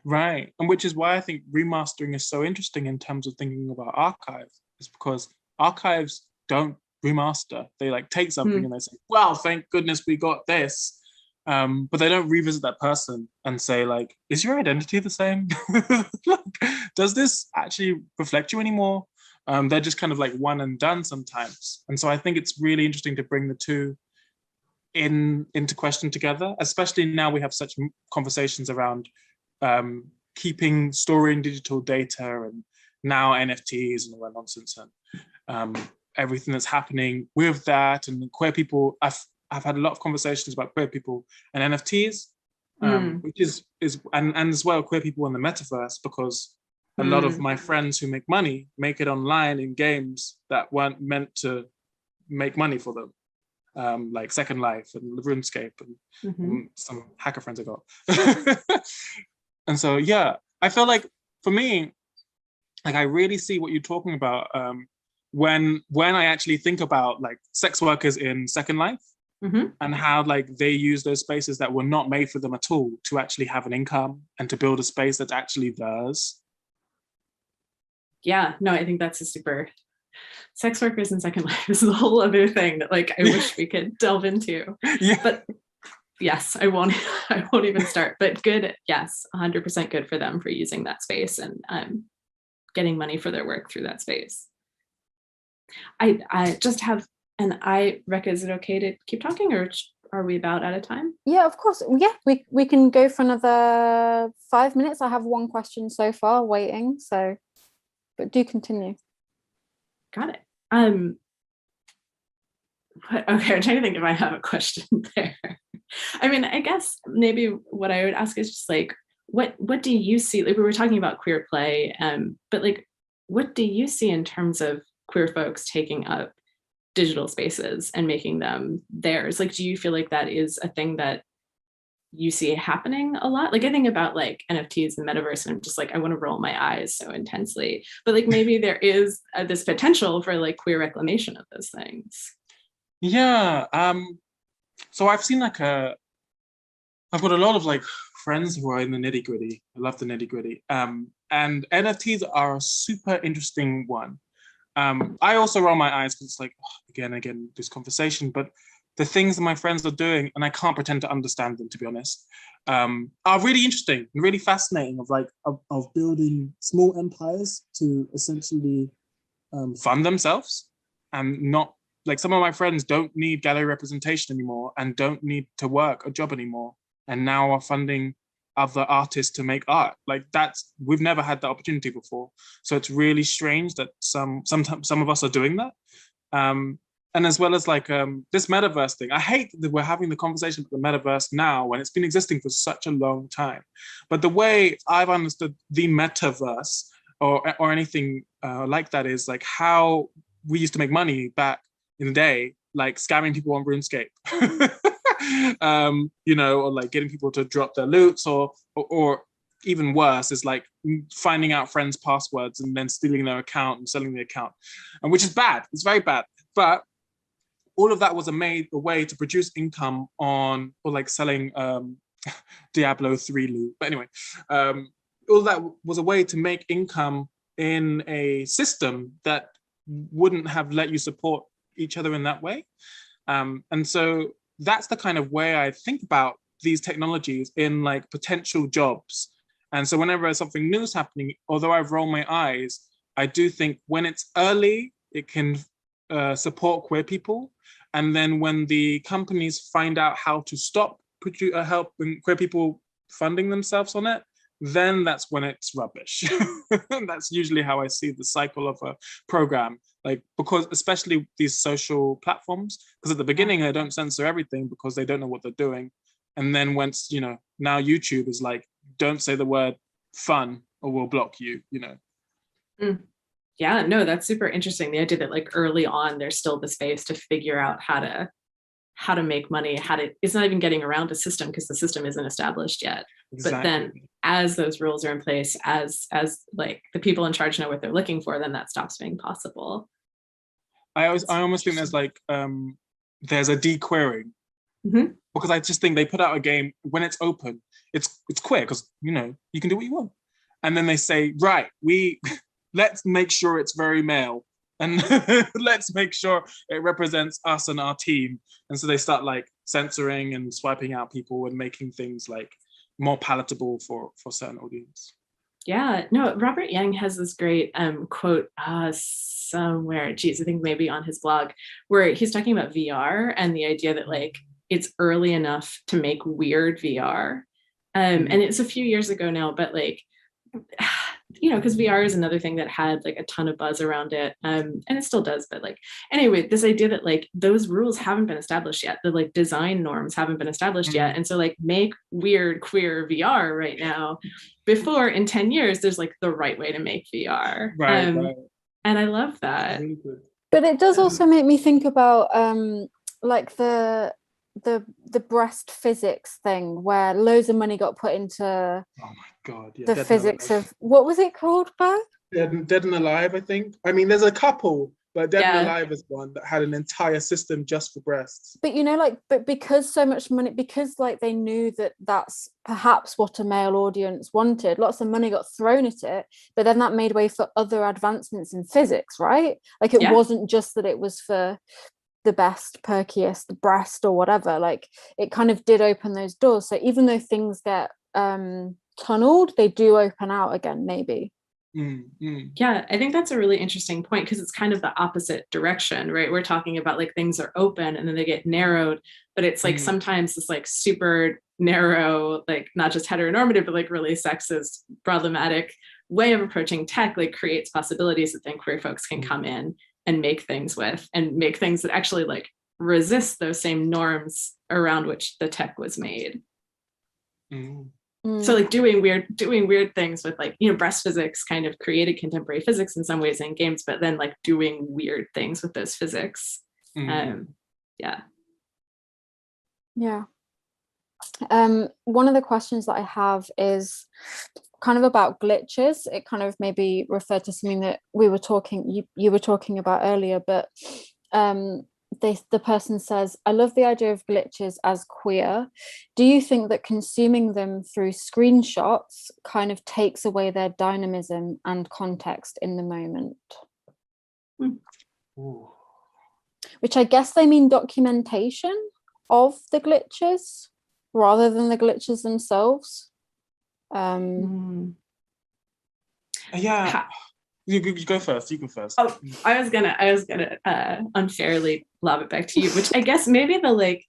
Right. And which is why I think remastering is so interesting in terms of thinking about archives, is because archives don't remaster. They like take something and they say, wow, thank goodness we got this. But they don't revisit that person and say like, is your identity the same? Like, does this actually reflect you anymore? They're just kind of like one and done sometimes. And so I think it's really interesting to bring the two into question together, especially now we have such conversations around storing digital data, and now NFTs and all that nonsense, and everything that's happening with that, and queer people. I've had a lot of conversations about queer people and NFTs, which is and as well queer people in the metaverse, because a lot of my friends who make money make it online in games that weren't meant to make money for them, like Second Life and RuneScape and some hacker friends I got. And so, yeah, I feel like for me, like I really see what you're talking about when I actually think about like sex workers in Second Life, and how like they use those spaces that were not made for them at all to actually have an income and to build a space that's actually theirs. Yeah, no, I think that's a super, sex workers in Second Life is a whole other thing that like I wish we could delve into. Yeah. But yes, I won't even start. But good, yes, 100% good for them for using that space and getting money for their work through that space. I just have Rekha, is it okay to keep talking, or are we about out of time? Yeah, of course. Yeah, we can go for another 5 minutes. I have one question so far waiting, so but do continue. Got it. Okay, I'm trying to think if I have a question there. I mean, I guess maybe what I would ask is just like, what do you see? Like we were talking about queer play, but like, what do you see in terms of queer folks taking up digital spaces and making them theirs? Like, do you feel like that is a thing that you see happening a lot? Like I think about like NFTs and metaverse, and I'm just like, I want to roll my eyes so intensely, but like maybe there is this potential for like queer reclamation of those things. Yeah. So I've seen like I've got a lot of like friends who are in the nitty gritty. I love the nitty gritty. And NFTs are a super interesting one. I also roll my eyes because it's like, again, this conversation, but the things that my friends are doing, and I can't pretend to understand them, to be honest, are really interesting and really fascinating, of building small empires to essentially fund themselves, and not, like, some of my friends don't need gallery representation anymore and don't need to work a job anymore, and now are funding other artists to make art. Like we've never had that opportunity before. So it's really strange that some of us are doing that. And as well as like this metaverse thing. I hate that we're having the conversation about the metaverse now when it's been existing for such a long time. But the way I've understood the metaverse or anything like that is like how we used to make money back in the day, like scamming people on RuneScape. Or like getting people to drop their loots, or even worse is like finding out friends' passwords and then stealing their account and selling the account, and which is bad. It's very bad. But all of that was a way to produce income or like selling Diablo 3 loot. But anyway, all that was a way to make income in a system that wouldn't have let you support each other in that way. And so that's the kind of way I think about these technologies in like potential jobs. And so whenever something new is happening, although I roll my eyes, I do think when it's early, it can support queer people. And then when the companies find out how to stop helping queer people funding themselves on it, then that's when it's rubbish. That's usually how I see the cycle of a program. Like, because especially these social platforms, because at the beginning they don't censor everything because they don't know what they're doing. And then once, you know, now YouTube is like, don't say the word fun or we'll block you, you know. Yeah, no, that's super interesting. The idea that like early on, there's still the space to figure out how to make money, it's not even getting around a system because the system isn't established yet. Exactly. But then as those rules are in place, as like the people in charge know what they're looking for, then that stops being possible. I almost think there's like, there's a de-queering. Because I just think they put out a game when it's open, it's queer because, you know, you can do what you want. And then they say, right, let's make sure it's very male and let's make sure it represents us and our team. And so they start like censoring and swiping out people and making things like more palatable for certain audience. Yeah, no, Robert Young has this great quote somewhere, geez, I think maybe on his blog, where he's talking about VR and the idea that like it's early enough to make weird VR. And it's a few years ago now, but like, you know, because VR is another thing that had like a ton of buzz around it, and it still does, but like, anyway, this idea that like those rules haven't been established yet, the like design norms haven't been established yet, and so like make weird queer VR right now, before in 10 years there's like the right way to make VR. Right. And I love that. Really good. But it does also make me think about like the breast physics thing where loads of money got put into the Dead physics of what was it called, Bo? Dead and Alive, I think. I mean, there's a couple, but Dead and Alive is one that had an entire system just for breasts. But you know, like, but because so much money, because like they knew that that's perhaps what a male audience wanted, lots of money got thrown at it, but then that made way for other advancements in physics, right? Like it wasn't just that it was for the best, perkiest breast or whatever, like it kind of did open those doors. So even though things get tunneled, they do open out again, maybe. Yeah, I think that's a really interesting point because it's kind of the opposite direction, right? We're talking about like things are open and then they get narrowed, but it's like sometimes this like super narrow, like not just heteronormative, but like really sexist, problematic way of approaching tech, like creates possibilities that then queer folks can come in and make things with, and make things that actually like resist those same norms around which the tech was made. So like doing weird things with like, you know, breast physics kind of created contemporary physics in some ways in games, but then like doing weird things with those physics. Yeah. One of the questions that I have is kind of about glitches. It kind of maybe referred to something that we were talking, you were talking about earlier, but the person says, I love the idea of glitches as queer. Do you think that consuming them through screenshots kind of takes away their dynamism and context in the moment? Which I guess they mean documentation of the glitches rather than the glitches themselves. You go first. You go first. Oh, I was gonna unfairly lob it back to you, which I guess maybe the like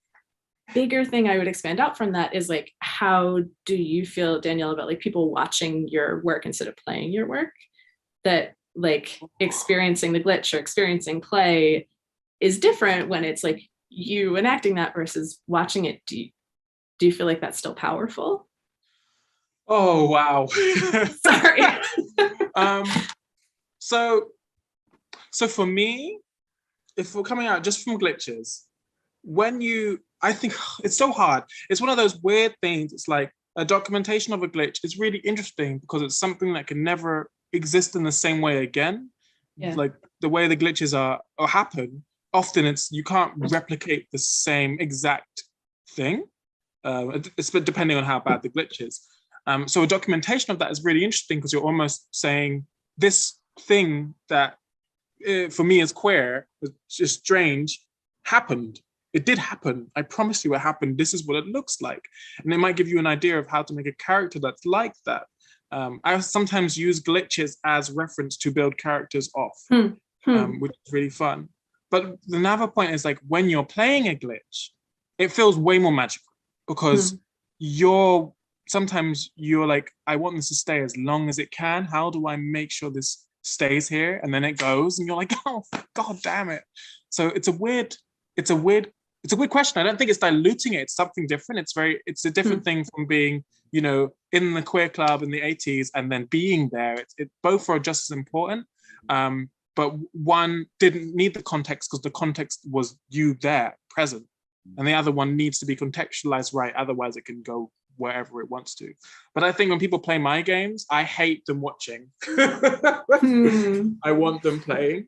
bigger thing I would expand out from that is like, how do you feel, Danielle, about like people watching your work instead of playing your work? That like experiencing the glitch or experiencing play is different when it's like you enacting that versus watching it. Do you feel like that's still powerful? Oh wow. Sorry. So for me, if we're coming out just from glitches, I think it's so hard. It's one of those weird things. It's like a documentation of a glitch is really interesting because it's something that can never exist in the same way again. Like the way the glitches are or happen, often you can't replicate the same exact thing. It's depending on how bad the glitch is. So a documentation of that is really interesting because you're almost saying this thing that for me as queer, it's just strange, happened. It did happen. I promise you it happened. This is what it looks like. And it might give you an idea of how to make a character that's like that. I sometimes use glitches as reference to build characters off, which is really fun. But another point is like when you're playing a glitch, it feels way more magical because sometimes you're like, I want this to stay as long as it can. How do I make sure this stays here? And then it goes and you're like, oh, God damn it. So it's a weird question. I don't think it's diluting it. It's something different. It's a different thing from being, you know, in the queer club in the 80s and then being there. Both are just as important. But one didn't need the context because the context was you there, present. And the other one needs to be contextualized right. Otherwise it can go wherever it wants to. But I think when people play my games, I hate them watching. I want them playing,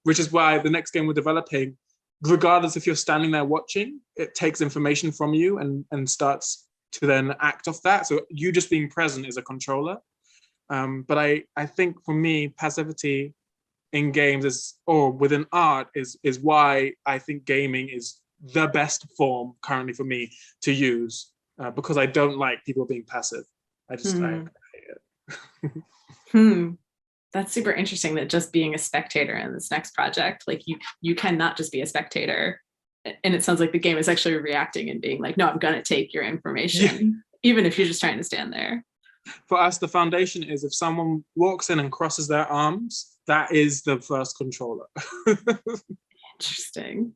which is why the next game we're developing, regardless if you're standing there watching, it takes information from you and starts to then act off that. So you just being present is a controller. But I think for me, passivity in games or within art is why I think gaming is the best form currently for me to use, because I don't like people being passive. I hate it. That's super interesting that just being a spectator in this next project, like you cannot just be a spectator. And it sounds like the game is actually reacting and being like, no, I'm going to take your information, even if you're just trying to stand there. For us, the foundation is if someone walks in and crosses their arms, that is the first controller. Interesting.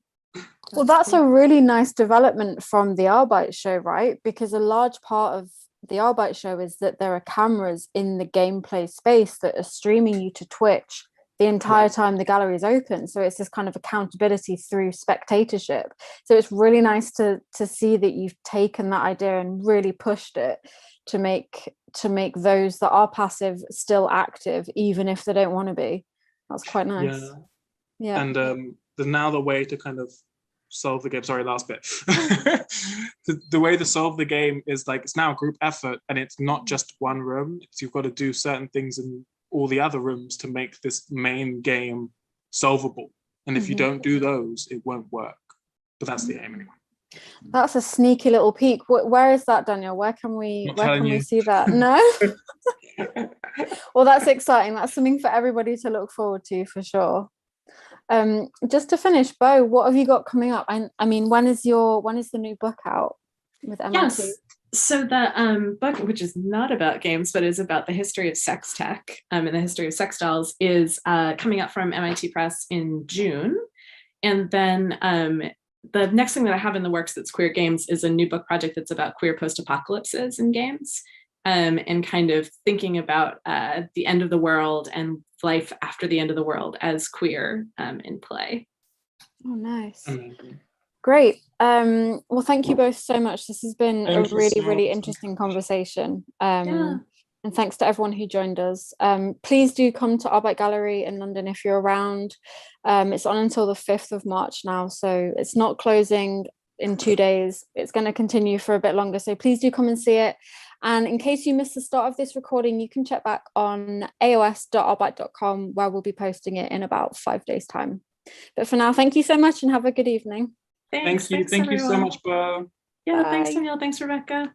Well, that's a really nice development from the arebyte show, right? Because a large part of the arebyte show is that there are cameras in the gameplay space that are streaming you to Twitch the entire time the gallery is open. So it's this kind of accountability through spectatorship. So it's really nice to see that you've taken that idea and really pushed it to make those that are passive still active, even if they don't want to be. That's quite nice. Yeah. And the way to kind of solve the game, sorry, last bit. the way to solve the game is like, it's now a group effort and it's not just one room. You've got to do certain things in all the other rooms to make this main game solvable. And if you don't do those, it won't work. But that's the aim anyway. That's a sneaky little peek. Where is that, Danielle? Where can we see that? No? Well, that's exciting. That's something for everybody to look forward to for sure. Just to finish, Bo, what have you got coming up? I mean, when is the new book out with MIT? Yes. So the book, which is not about games, but is about the history of sex tech and the history of sex dolls, is coming out from MIT Press in June. And then the next thing that I have in the works that's queer games is a new book project that's about queer post-apocalypses in games, and kind of thinking about the end of the world and life after the end of the world as queer in play. Oh, nice. Great. Well, thank you both so much. This has been a really interesting conversation. And thanks to everyone who joined us. Please do come to arebyte Gallery in London if you're around. It's on until the 5th of March now, so it's not closing in 2 days. It's going to continue for a bit longer, so please do come and see it. And in case you missed the start of this recording, you can check back on aos.arebyte.com, where we'll be posting it in about 5 days' time. But for now, thank you so much and have a good evening. Thank you so much, Bo. Yeah, thanks, Danielle. Thanks, Rebecca.